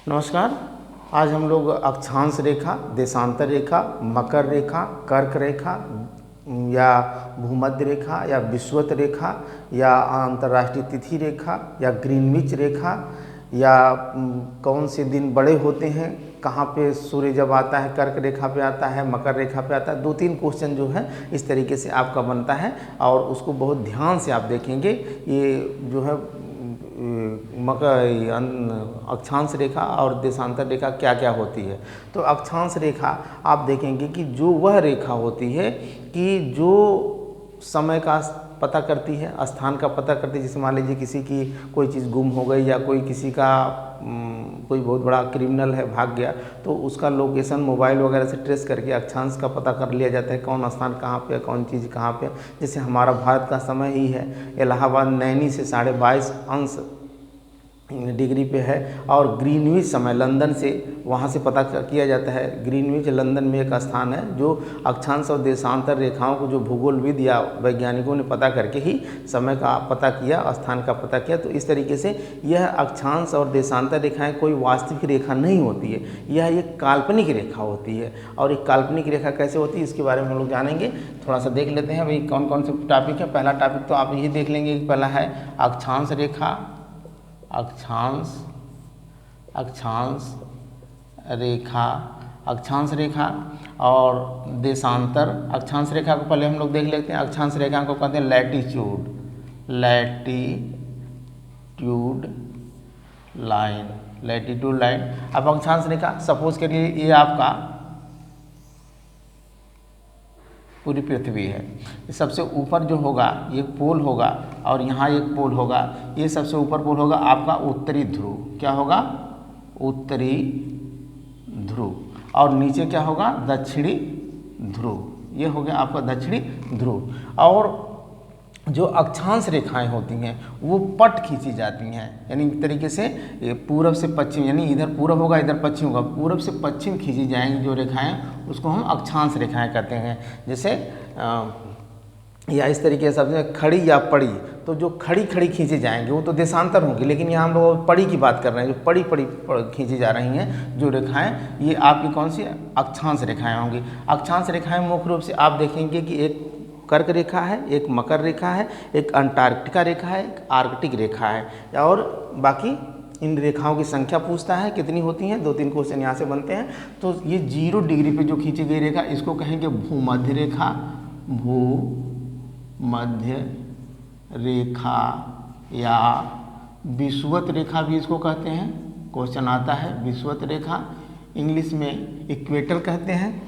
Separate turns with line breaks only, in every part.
नमस्कार। आज हम लोग अक्षांश रेखा, देशांतर रेखा, मकर रेखा, कर्क रेखा या भूमध्य रेखा या विषुवत रेखा या अंतर्राष्ट्रीय तिथि रेखा या ग्रीनविच रेखा या कौन से दिन बड़े होते हैं, कहाँ पे सूर्य जब आता है कर्क रेखा पे आता है, मकर रेखा पे आता है। 2-3 क्वेश्चन जो है इस तरीके से आपका बनता है और उसको बहुत ध्यान से आप देखेंगे। ये जो है अक्षांश रेखा और देशांतर रेखा क्या क्या होती है। तो अक्षांश रेखा आप देखेंगे कि जो वह रेखा होती है कि जो समय का पता करती है, स्थान का पता करती है। जैसे मान लीजिए किसी की कोई चीज़ गुम हो गई या कोई किसी का कोई बहुत बड़ा क्रिमिनल है भाग गया, तो उसका लोकेशन मोबाइल वगैरह से ट्रेस करके अक्षांश का पता कर लिया जाता है, कौन स्थान कहाँ पे, कौन चीज़ कहाँ पे। जैसे हमारा भारत का समय ही है, इलाहाबाद नैनी से 22.5 डिग्री पे है और ग्रीनविच समय लंदन से वहाँ से पता किया जाता है। ग्रीनविच लंदन में एक स्थान है जो अक्षांश और देशांतर रेखाओं को जो भूगोलविद या वैज्ञानिकों ने पता करके ही समय का पता किया, स्थान का पता किया। तो इस तरीके से यह अक्षांश और देशांतर रेखाएं कोई वास्तविक रेखा नहीं होती है, यह एक काल्पनिक रेखा होती है। और एक काल्पनिक रेखा कैसे होती है इसके बारे में हम लोग जानेंगे। थोड़ा सा देख लेते हैं भाई कौन कौन से टॉपिक है। पहला टॉपिक तो आप ये देख लेंगे कि पहला है अक्षांश रेखा, अक्षांश रेखा और देशांतर। अक्षांश रेखा को पहले हम लोग देख लेते हैं। अक्षांश रेखा को कहते हैं लैटीट्यूड लाइन। अब अक्षांश रेखा सपोज करिए ये आपका पूरी पृथ्वी है, सबसे ऊपर जो होगा ये पोल होगा और यहाँ एक पोल होगा। ये सबसे ऊपर पोल होगा आपका उत्तरी ध्रुव। क्या होगा? उत्तरी ध्रुव। और नीचे क्या होगा? दक्षिणी ध्रुव। ये हो गया आपका दक्षिणी ध्रुव। और जो अक्षांश रेखाएं होती हैं वो पट खींची जाती हैं, यानी एक तरीके से ये पूरब से पश्चिम, यानी इधर पूरब होगा इधर पश्चिम होगा, पूरब से पश्चिम खींची जाएंगी जो रेखाएं, उसको हम अक्षांश रेखाएं कहते हैं। जैसे या इस तरीके से खड़ी या पड़ी, तो जो खड़ी खींची जाएंगी वो तो देशांतर होंगी, लेकिन यहाँ हम लोग पड़ी की बात कर रहे हैं। जो पड़ी खींची जा रही हैं जो रेखाएं, ये आपकी कौन सी अक्षांश रेखाएं होंगी। अक्षांश रेखाएं मुख्य रूप से आप देखेंगे कि एक कर्क रेखा है, एक मकर रेखा है, एक अंटार्कटिका रेखा है, एक आर्कटिक रेखा है। और बाकी इन रेखाओं की संख्या पूछता है कितनी होती हैं। 2-3 क्वेश्चन यहाँ से बनते हैं। तो ये 0 डिग्री पे जो खींची गई रेखा इसको कहेंगे भूमध्य रेखा, या विषुवत रेखा भी इसको कहते हैं। क्वेश्चन आता है विषुवत रेखा, इंग्लिश में इक्वेटर कहते हैं।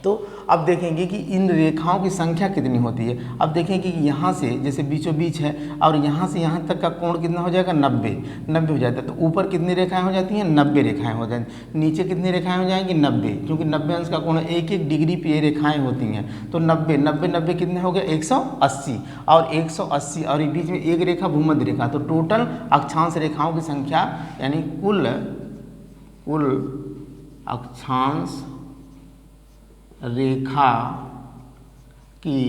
तो अब देखेंगे कि इन रेखाओं की संख्या कितनी होती है। अब देखेंगे कि यहाँ से जैसे बीचों बीच है और यहाँ से यहाँ तक का कोण कितना हो जाएगा? 90 हो जाता है। तो ऊपर कितनी रेखाएं हो जाती हैं? 90 रेखाएं हो जाती। नीचे कितनी रेखाएं हो जाएंगी? 90, क्योंकि 90 अंश का कोण 1 डिग्री पे ये रेखाएं होती हैं। तो 90 कितने हो गए? 180 और 180 और ये बीच में एक रेखा भूमध्य रेखा। तो टोटल अक्षांश रेखाओं की संख्या यानी कुल अक्षांश रेखा की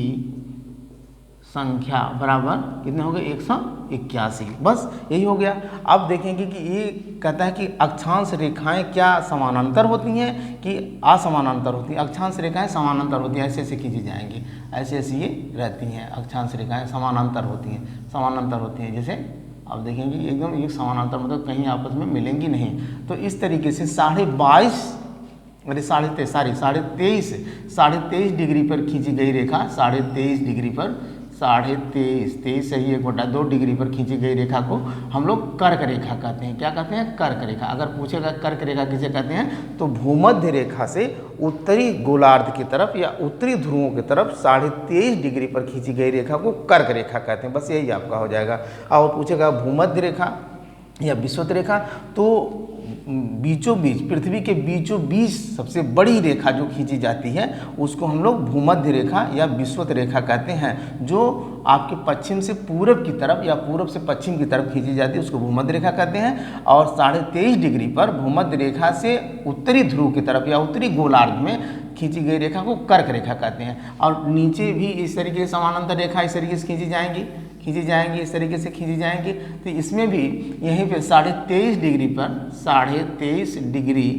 संख्या बराबर कितने हो गए? 181। बस यही हो गया। अब देखेंगे कि ये कहता है कि अक्षांश रेखाएं क्या समानांतर होती हैं कि असमानांतर होती हैं। अक्षांश रेखाएं समानांतर होती हैं, ऐसे ऐसे खींची जाएंगी, ऐसे ऐसे ये रहती हैं। अक्षांश रेखाएं समानांतर होती हैं। जैसे अब देखेंगे एकदम ये समानांतर मतलब कहीं आपस में मिलेंगी नहीं। तो इस तरीके से 23.5 डिग्री पर खींची गई रेखा, 23.5 डिग्री पर 23 सही 1/2 डिग्री पर खींची गई रेखा को हम लोग कर्क रेखा कहते हैं। क्या कहते हैं? कर्क रेखा। अगर पूछेगा कर्क रेखा किसे कहते हैं, तो भूमध्य रेखा से उत्तरी गोलार्ध की तरफ या उत्तरी ध्रुवों की तरफ 23.5 डिग्री पर खींची गई रेखा को कर्क रेखा कहते हैं। बस यही आपका हो जाएगा। और पूछेगा भूमध्य रेखा या विषुवत रेखा, तो बीचों बीच, पृथ्वी के बीचों बीच सबसे बड़ी रेखा जो खींची जाती है उसको हम लोग भूमध्य रेखा या विषुवत रेखा कहते हैं। जो आपके पश्चिम से पूरब की तरफ या पूरब से पश्चिम की तरफ खींची जाती है उसको भूमध्य रेखा कहते हैं। और 23.5 डिग्री पर भूमध्य रेखा से उत्तरी ध्रुव की तरफ या उत्तरी गोलार्ध में खींची गई रेखा को कर्क रेखा कहते हैं। और नीचे भी इस तरीके से समानांतर रेखा इस तरीके से खींची जाएंगी, इस तरीके से खींची जाएंगी। तो इसमें भी यहीं पे 23.5 डिग्री पर 23.5 डिग्री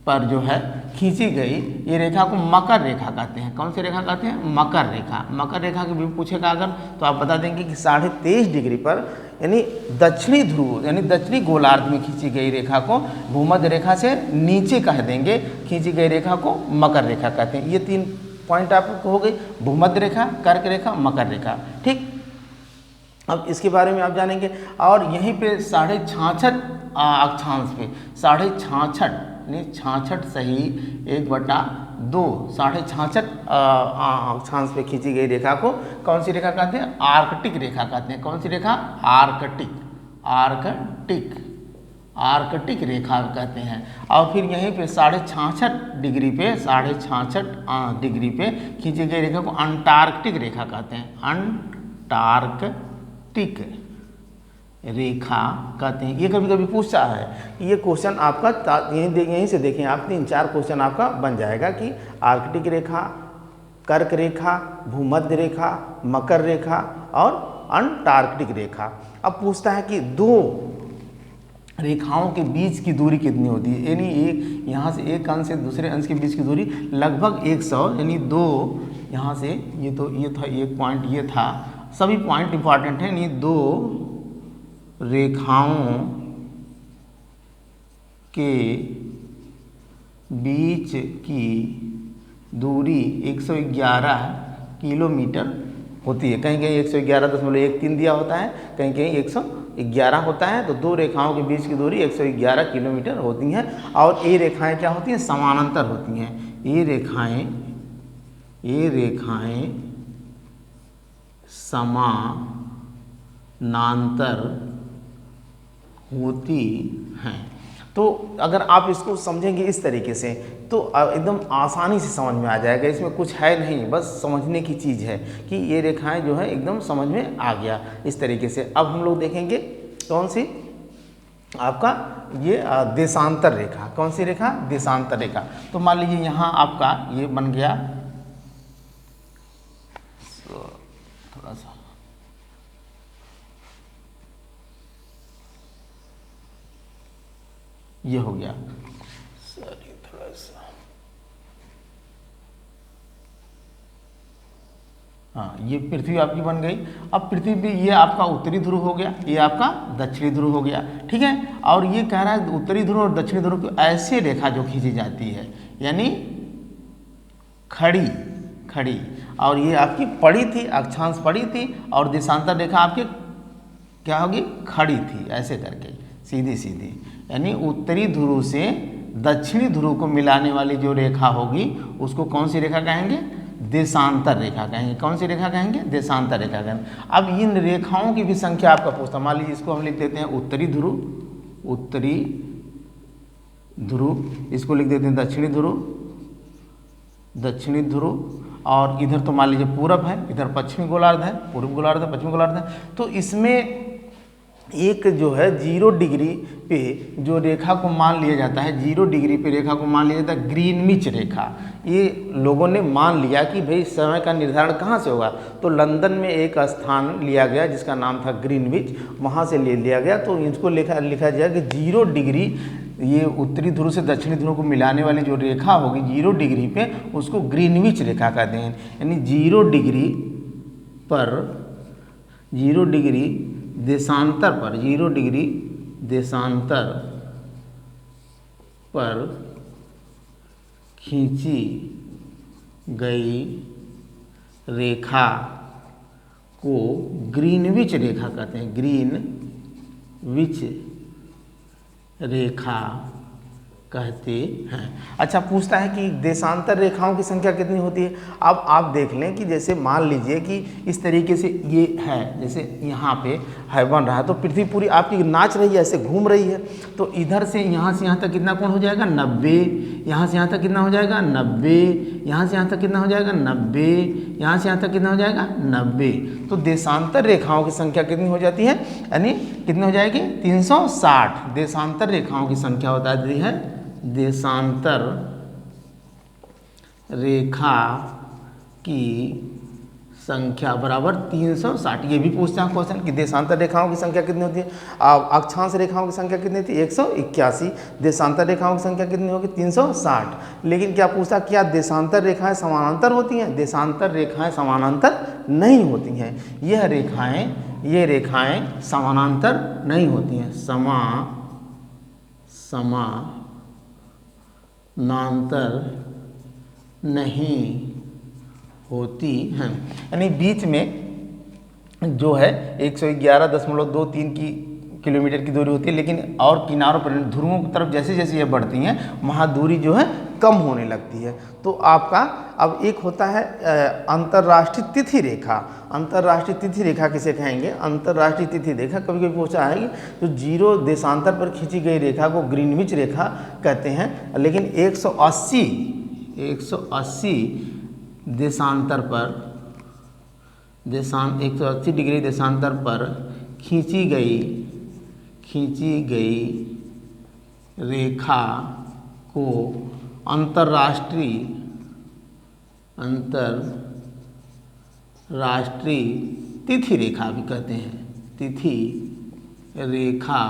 पर जो है खींची गई ये रेखा को मकर रेखा कहते हैं। कौन सी रेखा कहते हैं? मकर रेखा। मकर रेखा के भी पूछेगा अगर तो आप बता देंगे कि 23.5 डिग्री पर यानी दक्षिणी ध्रुव यानी दक्षिणी गोलार्ध में खींची गई रेखा को भूमध्य रेखा से नीचे कह देंगे, खींची गई रेखा को मकर रेखा कहते हैं। ये 3 पॉइंट आपको हो गई, भूमध्य रेखा, कर्क रेखा, मकर रेखा। ठीक, अब इसके बारे में आप जानेंगे। और यहीं पे 66.5 अक्षांश पे 66.5 यानी 66 सही 1/2 66.5 अक्षांश पे खींची गई रेखा को कौन सी रेखा कहते हैं? आर्कटिक रेखा कहते हैं। कौन सी रेखा? आर्कटिक। आर्कटिक आर्कटिक रेखा कहते हैं। और फिर यहीं पे 66.5 डिग्री पे 66.5 डिग्री पे खींची गई रेखा को अंटार्कटिक रेखा कहते हैं। अंटार्कटिक रेखा कहते हैं। ये कभी कभी पूछता है, ये क्वेश्चन आपका यहीं से देखें आप 3-4 क्वेश्चन आपका बन जाएगा कि आर्कटिक रेखा, कर्क रेखा, भूमध्य रेखा, मकर रेखा और अंटार्कटिक रेखा। अब पूछता है कि 2 रेखाओं के बीच की दूरी कितनी होती है, यानी एक यहाँ से एक अंश से दूसरे अंश के बीच की दूरी लगभग 100 यानी 2 यहाँ से ये था एक पॉइंट, ये था, सभी पॉइंट इंपॉर्टेंट है। यानी 2 रेखाओं के बीच की दूरी 111 किलोमीटर होती है। कहीं कहीं 111.13 दिया होता है, कहीं कहीं 111 होता है। तो 2 रेखाओं के बीच की दूरी 111 किलोमीटर होती हैं। और ये रेखाएं क्या होती हैं? समानांतर होती हैं। ये रेखाएं समानांतर होती हैं। तो अगर आप इसको समझेंगे इस तरीके से तो एकदम आसानी से समझ में आ जाएगा। इसमें कुछ है नहीं, बस समझने की चीज़ है कि ये रेखाएं जो है एकदम समझ में आ गया इस तरीके से। अब हम लोग देखेंगे कौन सी आपका ये देशांतर रेखा। कौन सी रेखा? देशांतर रेखा। तो मान लीजिए यहाँ आपका ये बन गया, थोड़ा सा ये हो गया, सॉरी थोड़ा सा, हाँ ये पृथ्वी आपकी बन गई। अब पृथ्वी पे ये आपका उत्तरी ध्रुव हो गया, ये आपका दक्षिणी ध्रुव हो गया। ठीक है, और ये कह रहा है उत्तरी ध्रुव और दक्षिणी ध्रुव की ऐसे रेखा जो खींची जाती है यानी खड़ी, और ये आपकी पड़ी थी, अक्षांश पड़ी थी, और देशांतर रेखा आपकी क्या होगी? खड़ी थी, ऐसे करके सीधी सीधी। यानी उत्तरी ध्रुव से दक्षिणी ध्रुव को मिलाने वाली जो रेखा होगी उसको कौन सी रेखा कहेंगे? देशांतर रेखा कहेंगे। कौन सी रेखा कहेंगे? देशांतर रेखा कहेंगे। अब इन रेखाओं की भी संख्या आपका पूछता, मान लीजिए इसको हम लिख देते हैं उत्तरी ध्रुव, इसको लिख देते हैं दक्षिणी ध्रुव, और इधर तो मान लीजिए पूरब है, इधर पश्चिमी गोलार्ध है, पूर्व गोलार्ध है, पश्चिमी गोलार्ध है। तो इसमें एक जो है 0 डिग्री पे जो रेखा को मान लिया जाता है, 0 डिग्री पे रेखा को मान लिया जाता है ग्रीनविच रेखा। ये लोगों ने मान लिया कि भाई समय का निर्धारण कहाँ से होगा, तो लंदन में एक स्थान लिया गया जिसका नाम था ग्रीनविच, वहाँ से ले लिया गया। तो इसको लिखा जाए कि 0 डिग्री ये उत्तरी ध्रुव से दक्षिणी ध्रुव को मिलाने वाली जो रेखा होगी 0 डिग्री पे उसको ग्रीनविच रेखा कहते हैं। यानी 0 डिग्री पर 0 डिग्री देशांतर पर 0 डिग्री देशांतर पर खींची गई रेखा को ग्रीनविच रेखा कहते हैं। ग्रीनविच रेखा कहते हैं। अच्छा, पूछता है कि देशांतर रेखाओं की संख्या कितनी होती है। अब आप देख लें कि जैसे मान लीजिए कि इस तरीके से ये है, जैसे यहाँ पे है बन रहा है, तो पृथ्वी पूरी आपकी नाच रही है, ऐसे घूम रही है। तो इधर से यहाँ तक कितना कोण हो जाएगा? 90। यहाँ से यहाँ तक कितना हो जाएगा? 90। यहाँ से यहाँ तक कितना हो जाएगा? 90। यहाँ से यहाँ तक कितना हो जाएगा? 90। तो देशांतर रेखाओं की संख्या कितनी हो जाती है, यानी कितनी हो जाएगी? 360 देशांतर रेखाओं की संख्या होता है। देशांतर रेखा की संख्या बराबर 360। ये भी पूछते हैं क्वेश्चन कि देशांतर रेखाओं की संख्या कितनी होती है। अक्षांश रेखाओं की संख्या कितनी थी 181, देशांतर रेखाओं की संख्या कितनी होगी 360। लेकिन क्या पूछा, क्या देशांतर रेखाएं समानांतर होती हैं? देशांतर रेखाएं समानांतर नहीं होती हैं। ये रेखाएं समानांतर नहीं होती हैं, समानांतर नहीं होती हैं। यानी बीच में जो है 111.23 किलोमीटर की दूरी होती है, लेकिन और किनारों पर ध्रुवों की तरफ जैसे जैसे ये बढ़ती हैं वहाँ दूरी जो है कम होने लगती है। तो आपका अब एक होता है अंतर्राष्ट्रीय तिथि रेखा। अंतर्राष्ट्रीय तिथि रेखा किसे कहेंगे? अंतर्राष्ट्रीय तिथि रेखा कभी कभी पूछा है कि तो 0 देशांतर पर खींची गई रेखा को ग्रीनविच रेखा कहते हैं। लेकिन 180 देशांतर पर 180 डिग्री देशांतर पर खींची गई रेखा को अंतर्राष्ट्रीय तिथि रेखा भी कहते हैं, तिथि रेखा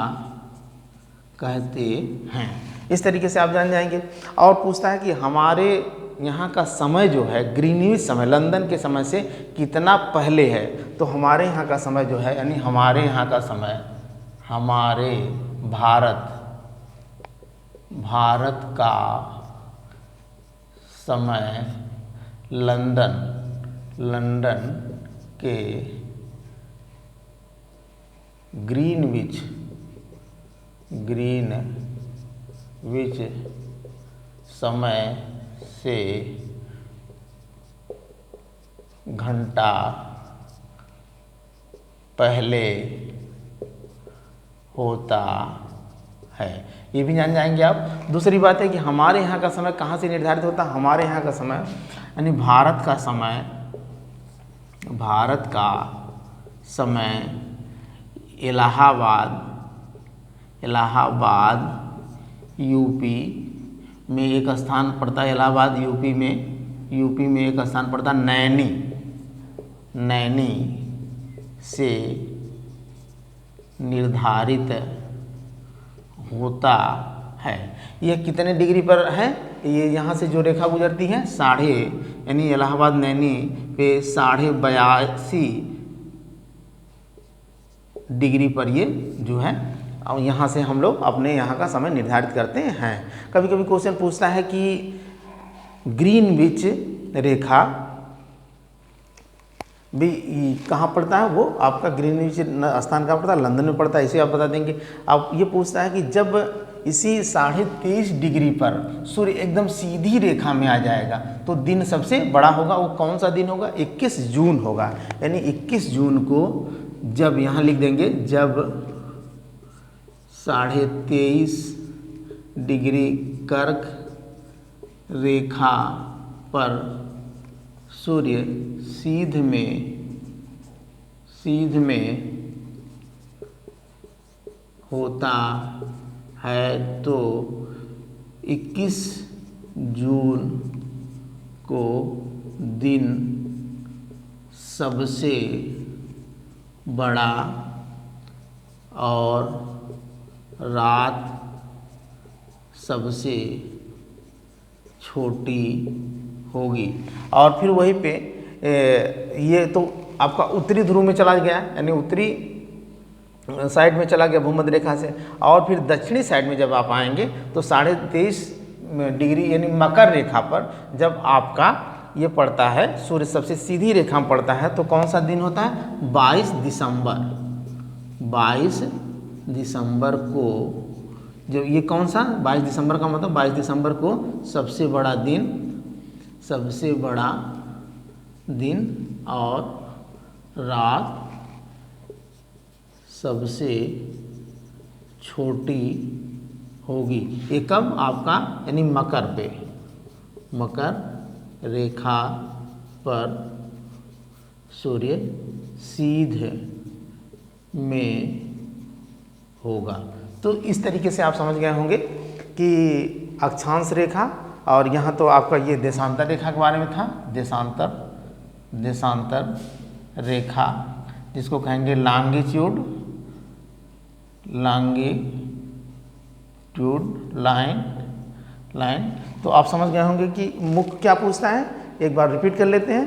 कहते हैं। इस तरीके से आप जान जाएंगे। और पूछता है कि हमारे यहाँ का समय जो है ग्रीनविच समय लंदन के समय से कितना पहले है। तो हमारे यहाँ का समय जो है, यानी हमारे यहाँ का समय, हमारे भारत का समय लंदन के ग्रीनविच समय से घंटा पहले होता है। ये भी जान जाएंगे आप। दूसरी बात है कि हमारे यहाँ का समय कहाँ से निर्धारित होता है? हमारे यहाँ का समय यानी भारत का समय इलाहाबाद यूपी में एक स्थान पड़ता है। इलाहाबाद यूपी में एक स्थान पड़ता है नैनी से निर्धारित होता है। यह कितने डिग्री पर है? ये यहाँ से जो रेखा गुजरती है यानी इलाहाबाद नैनी पे 82.5 डिग्री पर ये जो है, और यहाँ से हम लोग अपने यहाँ का समय निर्धारित करते हैं। कभी कभी क्वेश्चन पूछता है कि ग्रीनविच रेखा भी कहाँ पड़ता है? वो आपका ग्रीनविच स्थान कहाँ पड़ता है? लंदन में पड़ता है। इसे आप बता देंगे। अब ये पूछता है कि जब इसी 23.5 डिग्री पर सूर्य एकदम सीधी रेखा में आ जाएगा तो दिन सबसे बड़ा होगा। वो कौन सा दिन होगा? 21 जून होगा। यानी 21 जून को जब यहाँ लिख देंगे, जब 23.5 डिग्री कर्क रेखा पर सूर्य सीध में होता है तो 21 जून को दिन सबसे बड़ा और रात सबसे छोटी होगी। और फिर वहीं पे ये तो आपका उत्तरी ध्रुव में चला गया, यानी उत्तरी साइड में चला गया भूमध्य रेखा से। और फिर दक्षिणी साइड में जब आप आएंगे तो 23.5 डिग्री यानी मकर रेखा पर जब आपका ये पड़ता है, सूर्य सबसे सीधी रेखा में पड़ता है, तो कौन सा दिन होता है? 22 दिसंबर को जब ये कौन सा 22 दिसंबर का मतलब 22 दिसंबर को सबसे बड़ा दिन और रात सबसे छोटी होगी। ये कब? आपका यानी मकर रेखा पर सूर्य सीधे में होगा। तो इस तरीके से आप समझ गए होंगे कि अक्षांश रेखा, और यहाँ तो आपका ये देशांतर रेखा के बारे में था। देशांतर रेखा, जिसको कहेंगे लॉन्गिट्यूड लाइन। तो आप समझ गए होंगे कि मुख्य क्या पूछता है, एक बार रिपीट कर लेते हैं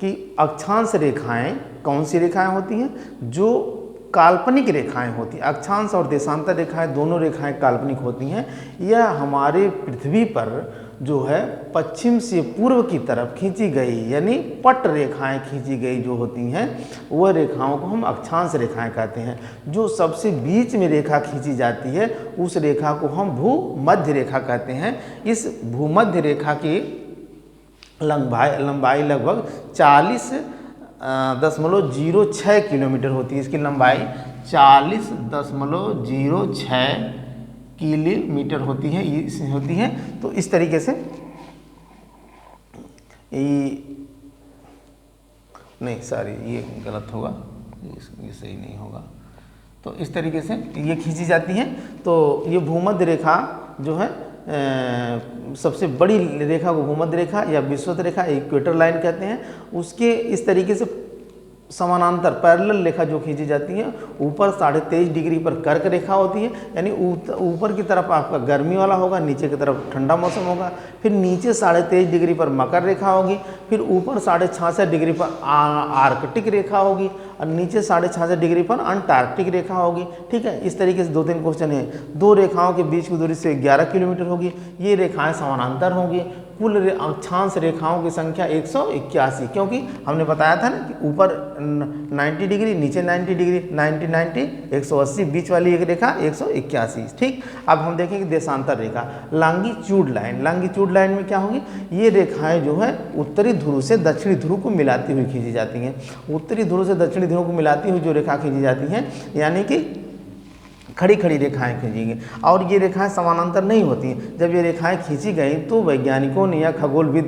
कि अक्षांश रेखाएं कौन सी रेखाएं होती हैं, जो काल्पनिक रेखाएं होती हैं। अक्षांश और देशांतर रेखाएं दोनों रेखाएं काल्पनिक होती हैं। यह हमारे पृथ्वी पर जो है पश्चिम से पूर्व की तरफ खींची गई यानी पट रेखाएं खींची गई जो होती हैं, वह रेखाओं को हम अक्षांश रेखाएं कहते हैं। जो सबसे बीच में रेखा खींची जाती है उस रेखा को हम भूमध्य रेखा कहते हैं। इस भूमध्य रेखा की लंबाई लगभग 40.06 किलोमीटर होती है। इसकी लंबाई 40.06 किलोमीटर होती है। तो इस तरीके से नहीं सॉरी ये गलत होगा, ये सही नहीं होगा। तो इस तरीके से ये खींची जाती हैं। तो ये भूमध्य रेखा जो है सबसे बड़ी रेखा को भूमध्य रेखा या विषुवत रेखा इक्वेटर लाइन कहते हैं। उसके इस तरीके से समानांतर पैरेलल रेखा जो खींची जाती है, ऊपर 23.5 डिग्री पर कर्क रेखा होती है, यानी ऊपर की तरफ आपका गर्मी वाला होगा, नीचे की तरफ ठंडा मौसम होगा। फिर नीचे 23.5 डिग्री पर मकर रेखा होगी, फिर ऊपर 66.5 डिग्री पर आर्कटिक रेखा होगी और नीचे 66.5 डिग्री पर अंटार्कटिक रेखा होगी। ठीक है, इस तरीके से 2-3 क्वेश्चन है। दो रेखाओं के बीच की दूरी से 11 किलोमीटर होगी। ये रेखाएं समानांतर होंगी। कुल अक्षांश रेखाओं की संख्या 181, क्योंकि हमने बताया था ना कि ऊपर 90 डिग्री नीचे 90 डिग्री, 90 180 बीच वाली एक रेखा 181। ठीक, अब हम देखेंगे देशांतर रेखा लॉन्गिट्यूड लाइन में क्या होगी, ये रेखाएं जो है उत्तरी ध्रुव से दक्षिणी ध्रुव को मिलाती हुई खींची जाती हैं। उत्तरी ध्रुव से दक्षिणी ध्रुव को मिलाती हुई जो रेखा खींची जाती हैं, यानी कि खड़ी रेखाएं खींची गई, और ये रेखाएं समानांतर नहीं होती हैं। जब ये रेखाएं खींची गई तो वैज्ञानिकों ने या खगोलविद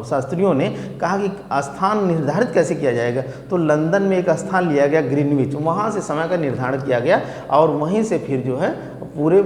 शास्त्रियों ने कहा कि स्थान निर्धारित कैसे किया जाएगा। तो लंदन में एक स्थान लिया गया ग्रीनविच, वहाँ से समय का निर्धारण किया गया और वहीं से फिर जो है पूरे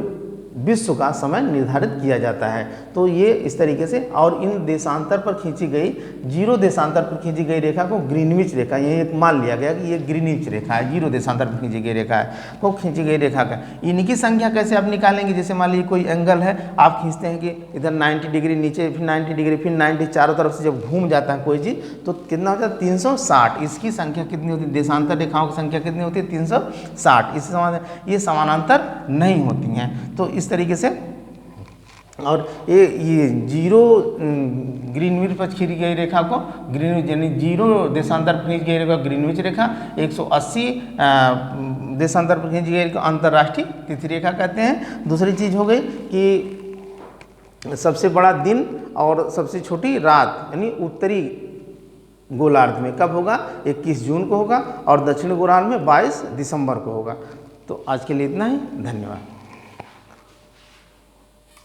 विश्व का समय निर्धारित किया जाता है। तो ये इस तरीके से, और इन देशांतर पर खींची गई, जीरो देशांतर पर खींची गई रेखा को ग्रीनविच रेखा, ये मान लिया गया कि ये ग्रीनविच रेखा है, जीरो देशांतर पर खींची गई रेखा है, वो खींची गई रेखा का इनकी संख्या कैसे आप निकालेंगे। जैसे मान लीजिए कोई एंगल है, आप खींचते हैं कि इधर 90 डिग्री नीचे, फिर 90 डिग्री, फिर 90, चारों तरफ से जब घूम जाता है कोई चीज़ तो कितना होता है 360। इसकी संख्या कितनी होती है, देशांतर रेखाओं की संख्या कितनी होती है 360। इस ये समानांतर नहीं होती हैं। तो इस तरीके से, और ये जीरो ग्रीनविच पर खींची गई रेखा को ग्रीनविच यानी जीरो देशांतर पर खींची गई रेखा ग्रीनविच रेखा, 180 देशांतर पर खींची गई रेखा अंतर्राष्ट्रीय तिथि रेखा कहते हैं। दूसरी चीज़ हो गई कि सबसे बड़ा दिन और सबसे छोटी रात यानी उत्तरी गोलार्ध में कब होगा, 21 जून को होगा, और दक्षिणी गोलार्ध में 22 दिसंबर को होगा। तो आज के लिए इतना ही, धन्यवाद।